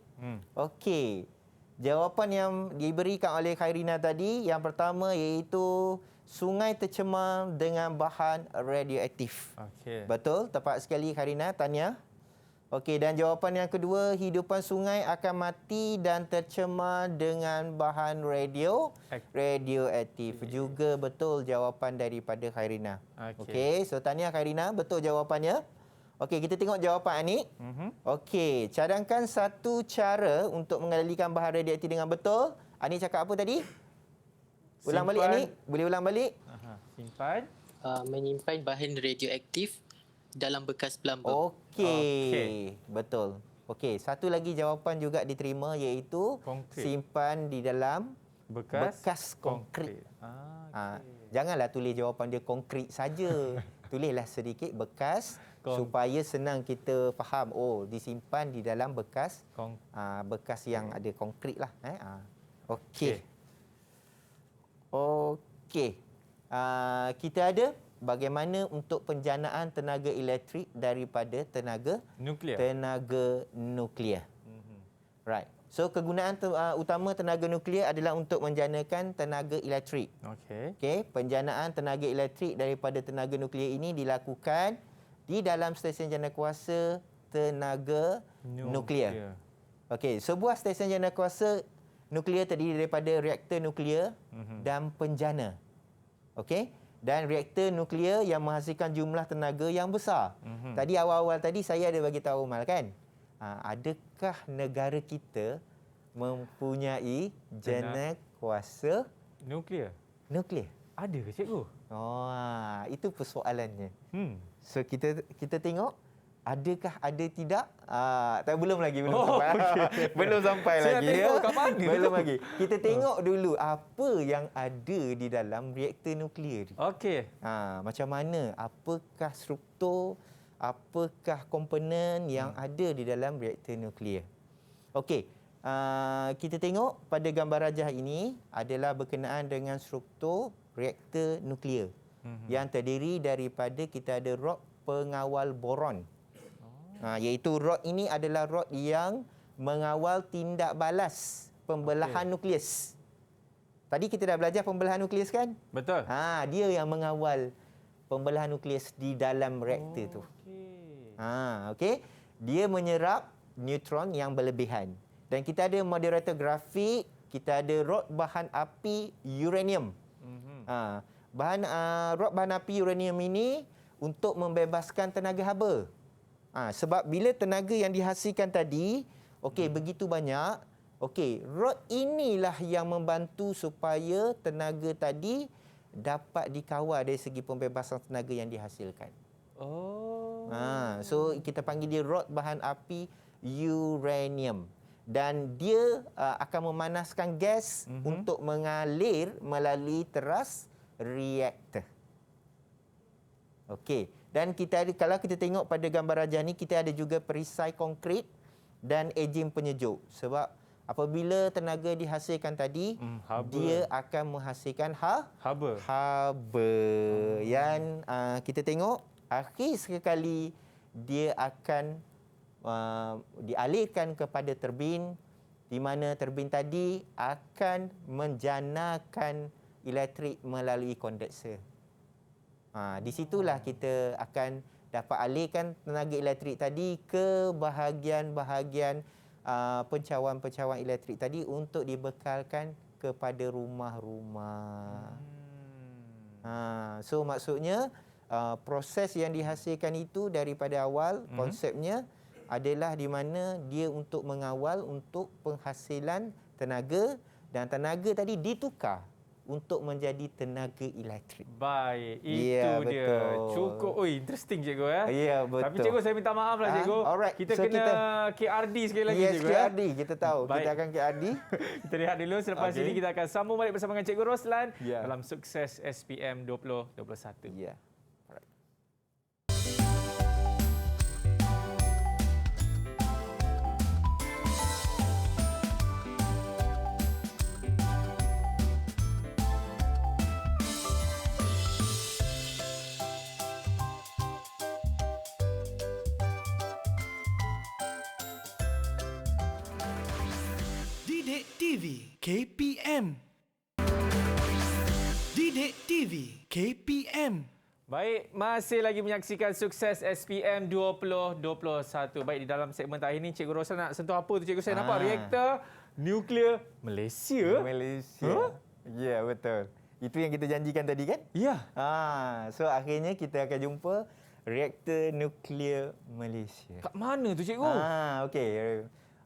Okey. Jawapan yang diberikan oleh Khairina tadi, yang pertama iaitu sungai tercemar dengan bahan radioaktif. Okey. Betul, tepat sekali Khairina, tahniah. Okey, dan jawapan yang kedua, hidupan sungai akan mati dan tercemar dengan bahan radioaktif. Juga betul jawapan daripada Khairina. Okey, so tahniah Khairina, betul jawapannya. Okey, kita tengok jawapan Anik. Okey, cadangkan satu cara untuk mengendalikan bahan radioaktif dengan betul. Anik cakap apa tadi? Ulang balik Anik. Boleh ulang balik? Simpan. Menyimpan bahan radioaktif dalam bekas plumbum. Okey. Betul. Okey, satu lagi jawapan juga diterima iaitu simpan di dalam bekas konkrit. Janganlah tulis jawapan dia konkrit saja. Tulislah sedikit bekas supaya senang kita faham. Oh, disimpan di dalam bekas bekas yang ada konkrit lah. Okey. Okey. Kita ada bagaimana untuk penjanaan tenaga elektrik daripada tenaga nuklear. Right. So kegunaan utama tenaga nuklear adalah untuk menjanakan tenaga elektrik. Okey, penjanaan tenaga elektrik daripada tenaga nuklear ini dilakukan di dalam stesen janakuasa tenaga nuklear. Okey, sebuah stesen janakuasa nuklear terdiri daripada reaktor nuklear dan penjana. Okey, dan reaktor nuklear yang menghasilkan jumlah tenaga yang besar. Tadi awal-awal tadi saya ada bagi tahu Mal kan. Adakah negara kita mempunyai janakuasa nuklear? Ada ke cikgu? Oh, itu persoalannya. So kita tengok adakah ada tidak? Belum lagi sampai. Belum sampai saya lagi. Tengok kat mana belum lagi. Kita tengok dulu apa yang ada di dalam reaktor nuklear. Okey. Macam mana? Apakah struktur? Apakah komponen yang ada di dalam reaktor nuklear? Okey. Kita tengok pada gambar rajah ini adalah berkenaan dengan struktur reaktor nuklear yang terdiri daripada kita ada rod pengawal boron. Iaitu rod ini adalah rod yang mengawal tindak balas pembelahan nukleus. Tadi kita dah belajar pembelahan nukleus kan? Betul. Dia yang mengawal pembelahan nukleus di dalam reaktor tu. Okey. Dia menyerap neutron yang berlebihan. Dan kita ada moderator grafik, kita ada rod bahan api uranium. rod bahan api uranium ini untuk membebaskan tenaga haba. Sebab bila tenaga yang dihasilkan tadi, begitu banyak, rod inilah yang membantu supaya tenaga tadi dapat dikawal dari segi pembebasan tenaga yang dihasilkan. So kita panggil dia rod bahan api uranium. Dan dia akan memanaskan gas untuk mengalir melalui teras reaktor. Okey. Dan kita ada, kalau kita tengok pada gambar rajah ni, kita ada juga perisai konkrit dan ejen penyejuk. Sebab apabila tenaga dihasilkan tadi, dia akan menghasilkan haba. Yang kita tengok akhir sekali dia akan dialihkan kepada turbin, di mana turbin tadi akan menjanakan elektrik melalui kondenser. Di situlah kita akan dapat alihkan tenaga elektrik tadi ke bahagian-bahagian pencawan-pencawan elektrik tadi untuk dibekalkan kepada rumah-rumah. So maksudnya proses yang dihasilkan itu daripada awal konsepnya adalah di mana dia untuk mengawal untuk penghasilan tenaga, dan tenaga tadi ditukar untuk menjadi tenaga elektrik. Baik, itu dia. Betul. Cukup, interesting cikgu ya. Ya, betul. Tapi cikgu saya minta maaf lah cikgu. Alright. Kita kena KRD sekali lagi cikgu. KRD, kita tahu. Baik. Kita akan KRD. Kita lihat dulu, selepas ini kita akan sambung balik bersama dengan Cikgu Roslan dalam Sukses SPM 2021. Ya. Didik TV KPM. Didik TV KPM. Baik, masih lagi menyaksikan Sukses SPM 2021. Baik, di dalam segmen terakhir ini Cikgu Roslan nak sentuh apa tu cikgu? Saya nampak reaktor nuklear Malaysia. Ya, betul. Itu yang kita janjikan tadi kan? Ya. So akhirnya kita akan jumpa reaktor nuklear Malaysia. Kat mana tu cikgu?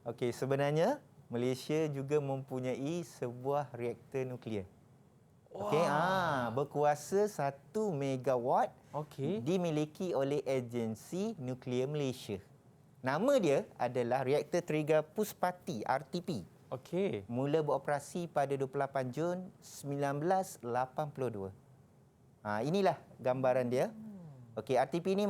Okey, sebenarnya Malaysia juga mempunyai sebuah reaktor nuklear. Okey, berkuasa 1 megawatt. Dimiliki oleh Agensi Nuklear Malaysia. Nama dia adalah Reaktor Triga Puspati RTP. Mula beroperasi pada 28 Jun 1982. Inilah gambaran dia. RTP ini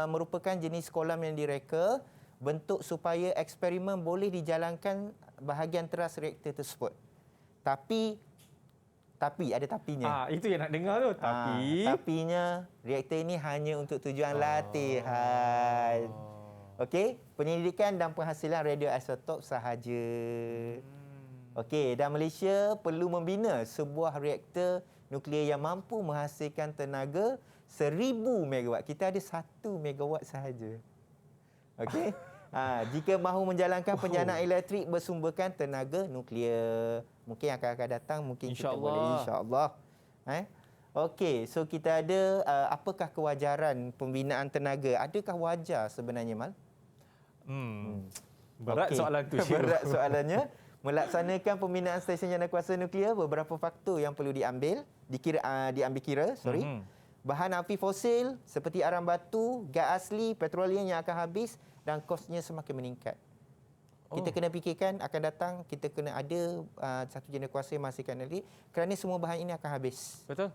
merupakan jenis kolam yang direka bentuk supaya eksperimen boleh dijalankan bahagian teras reaktor tersebut. Tapi ada tapinya. Itu yang nak dengar tu. Tapinya reaktor ini hanya untuk tujuan latihan. Penyelidikan dan penghasilan radioisotop sahaja. Dan Malaysia perlu membina sebuah reaktor nuklear yang mampu menghasilkan tenaga 1000 megawatt. Kita ada 1 megawatt sahaja. Jika mahu menjalankan penjanaan elektrik bersumberkan tenaga nuklear. Mungkin akan datang, mungkin kita boleh, insya-Allah. So kita ada apakah kewajaran pembinaan tenaga? Adakah wajar sebenarnya, Mal? Berat soalan tu. Berat soalannya. Melaksanakan pembinaan stesen janakuasa nuklear, beberapa faktor yang perlu diambil kira. Bahan api fosil seperti arang batu, gas asli, petroleum yang akan habis dan kosnya semakin meningkat. Kita kena fikirkan akan datang, kita kena ada satu janakuasa yang menghasilkan energi kerana semua bahan ini akan habis. Betul.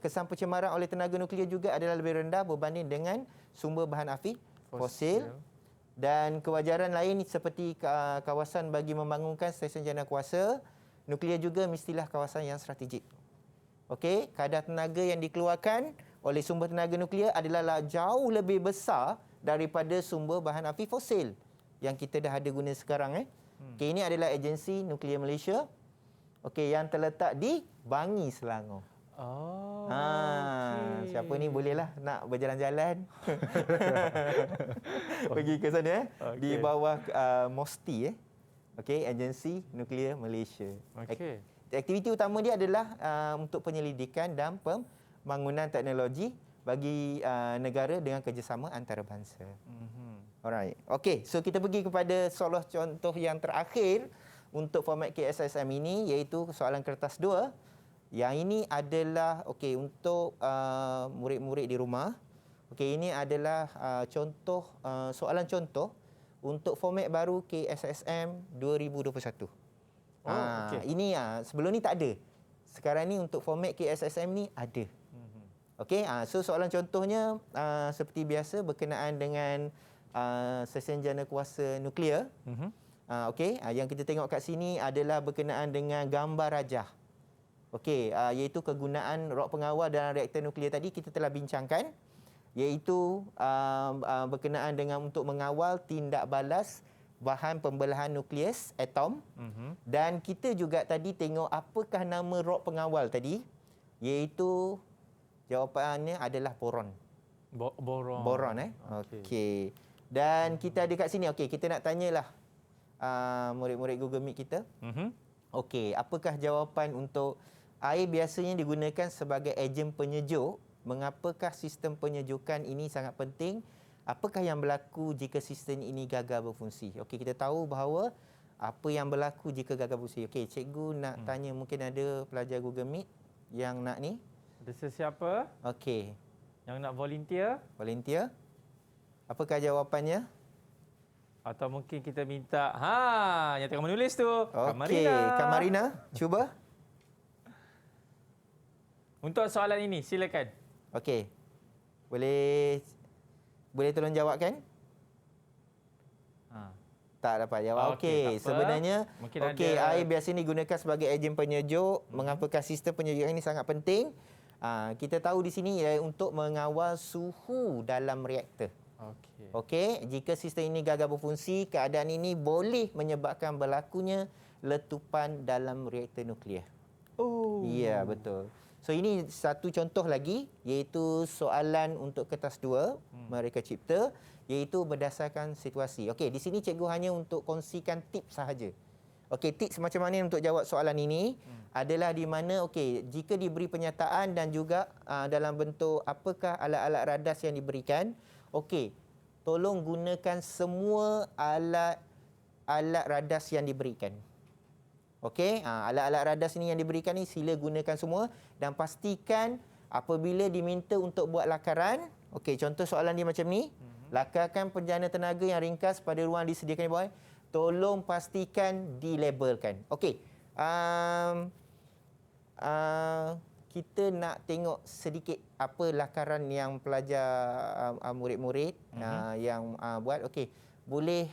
Kesan pencemaran oleh tenaga nuklear juga adalah lebih rendah berbanding dengan sumber bahan api fosil. Dan kewajaran lain seperti kawasan bagi membangunkan stesen janakuasa nuklear juga mestilah kawasan yang strategik. Kadar tenaga yang dikeluarkan oleh sumber tenaga nuklear adalah jauh lebih besar daripada sumber bahan api fosil yang kita dah ada guna sekarang. Ini adalah Agensi Nuklear Malaysia. Yang terletak di Bangi, Selangor. Siapa ni bolehlah nak berjalan-jalan pergi ke sana di bawah MOSTI Agensi Nuklear Malaysia. Aktiviti utama dia adalah untuk penyelidikan dan pembangunan teknologi bagi negara dengan kerjasama antarabangsa. Alright. Okey, so kita pergi kepada soalan contoh yang terakhir untuk format KSSM ini, iaitu soalan kertas 2. Yang ini adalah untuk murid-murid di rumah. Okey, ini adalah soalan contoh untuk format baru KSSM 2021. Ini sebelum ni tak ada. Sekarang ni untuk format KSSM ni ada. Okey, so soalan contohnya seperti biasa berkenaan dengan sesen jana kuasa nuklear. Okey, yang kita tengok kat sini adalah berkenaan dengan gambar rajah. Okey, iaitu kegunaan rok pengawal dalam reaktor nuklear tadi kita telah bincangkan, iaitu berkenaan dengan untuk mengawal tindak balas bahan pembelahan nukleus atom. Dan kita juga tadi tengok apakah nama rok pengawal tadi, iaitu jawapannya adalah boron. Boron Okey. Dan kita ada kat sini, kita nak tanyalah murid-murid Google Meet kita. Okey, apakah jawapan untuk air biasanya digunakan sebagai ejen penyejuk? Mengapakah sistem penyejukan ini sangat penting? Apakah yang berlaku jika sistem ini gagal berfungsi? Okey, kita tahu bahawa apa yang berlaku jika gagal berfungsi. Okey, cikgu nak tanya, mungkin ada pelajar Google Meet yang nak ni. Ada sesiapa? Okey. Yang nak volunteer? Volunteer. Apakah jawapannya? Atau mungkin kita minta yang tengah menulis tu. Okey, Kak Marina, cuba. Untuk soalan ini, silakan. Okey. Boleh tolong jawabkan? Tak dapat jawab. Okey, sebenarnya air biasanya digunakan sebagai ejen penyejuk. Mengapakah sistem penyejukan ini sangat penting? Kita tahu di sini untuk mengawal suhu dalam reaktor. Okey, jika sistem ini gagal berfungsi, keadaan ini boleh menyebabkan berlakunya letupan dalam reaktor nuklear. Ya, betul. So ini satu contoh lagi, iaitu soalan untuk kertas 2 mereka cipta, iaitu berdasarkan situasi. Okey, di sini cikgu hanya untuk kongsikan tips sahaja. Okey, tips macam mana untuk jawab soalan ini adalah di mana jika diberi penyataan dan juga dalam bentuk apakah alat-alat radas yang diberikan, tolong gunakan semua alat radas yang diberikan. Okey, alat-alat radas ini yang diberikan ni sila gunakan semua dan pastikan apabila diminta untuk buat lakaran, contoh soalan dia macam ni, lakarkan penjana tenaga yang ringkas pada ruang disediakan di bawah, tolong pastikan dilabelkan. Kita nak tengok sedikit apa lakaran yang pelajar murid-murid yang buat. Boleh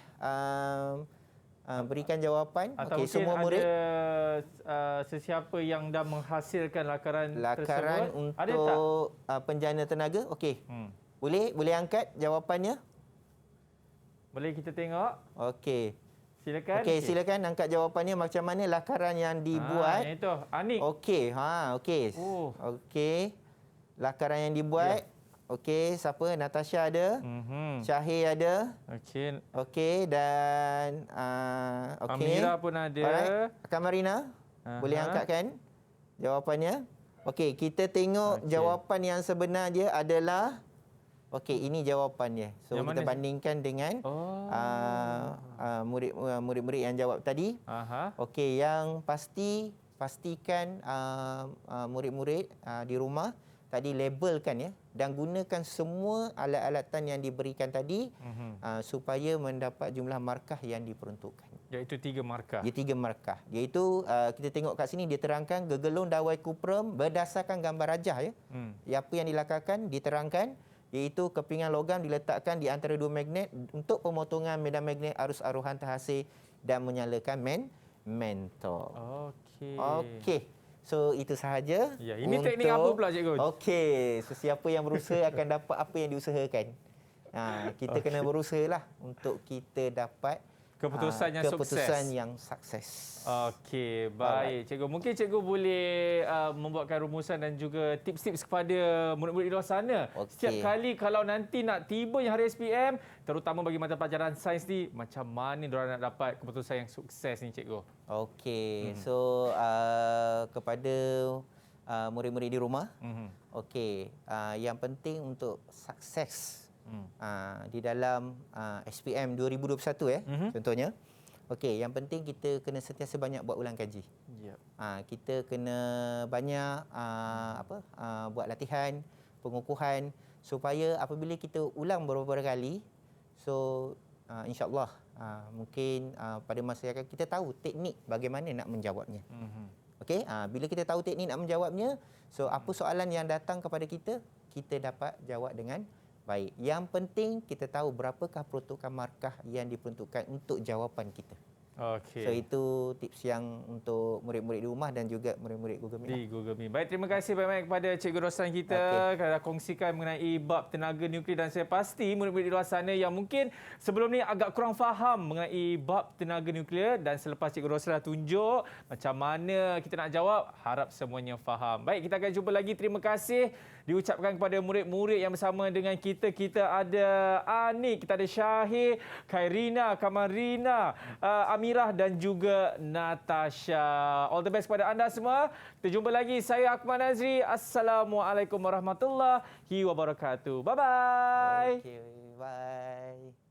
berikan jawapan. Atau semua murid ada sesiapa yang dah menghasilkan lakaran tersebut? Untuk penjana tenaga. Boleh angkat jawapannya? Boleh kita tengok? Silakan. Silakan angkat jawapannya, macam mana lakaran yang dibuat. Yang itu, Anik. Lakaran yang dibuat. Siapa? Natasha ada. Syahir ada. Dan Amira pun ada. Kak Marina, boleh angkatkan jawapannya? Kita tengok jawapan yang sebenar dia adalah ini jawapannya. So yang kita bandingkan dengan murid-murid yang jawab tadi. Yang pastikan murid-murid di rumah tadi labelkan dan gunakan semua alat-alatan yang diberikan tadi supaya mendapat jumlah markah yang diperuntukkan. Iaitu 3 markah. 3 markah. Iaitu kita tengok kat sini dia terangkan gegelung dawai kuprum berdasarkan gambar rajah apa yang dilakarkan diterangkan, iaitu kepingan logam diletakkan di antara 2 magnet untuk pemotongan medan magnet arus aruhan terhasil dan menyalakan mentor. Okey. So itu sahaja. Ya, ini teknik apa pula cikgu? So siapa yang berusaha akan dapat apa yang diusahakan. Kita kena berusahalah untuk kita dapat keputusan yang sukses. Okey, baik cikgu. Mungkin cikgu boleh membuatkan rumusan dan juga tips-tips kepada murid-murid di luar sana. Setiap kali kalau nanti nak tibanya hari SPM, terutama bagi mata pelajaran sains ni, macam mana diorang nak dapat keputusan yang sukses ni cikgu? Okey, so kepada murid-murid di rumah, okey, yang penting untuk sukses di dalam SPM 2021 contohnya. Okey, yang penting kita kena sentiasa banyak buat ulang kaji. Kita kena banyak buat latihan, pengukuhan supaya apabila kita ulang beberapa kali, so insya-Allah mungkin pada masa yang akan kita tahu teknik bagaimana nak menjawabnya. Okey, bila kita tahu teknik nak menjawabnya, so apa soalan yang datang kepada kita, kita dapat jawab dengan baik. Yang penting kita tahu berapakah peruntukan markah yang diperuntukkan untuk jawapan kita. Okey. So itu tips yang untuk murid-murid di rumah dan juga murid-murid Google Meet. Di Google Meet. Baik, terima kasih banyak-banyak kepada Cikgu Roslan kita kerana kongsikan mengenai bab tenaga nuklear, dan saya pasti murid-murid di luar sana yang mungkin sebelum ni agak kurang faham mengenai bab tenaga nuklear, dan selepas Cikgu Roslan tunjuk macam mana kita nak jawab, harap semuanya faham. Baik, kita akan jumpa lagi. Terima kasih diucapkan kepada murid-murid yang bersama dengan kita. Kita ada Anik, kita ada Syahir, Khairina, Kamarina, Amirah dan juga Natasha. All the best kepada anda semua. Kita jumpa lagi. Saya Akmal Nazri. Assalamualaikum warahmatullahi wabarakatuh. Bye-bye. Okay, bye.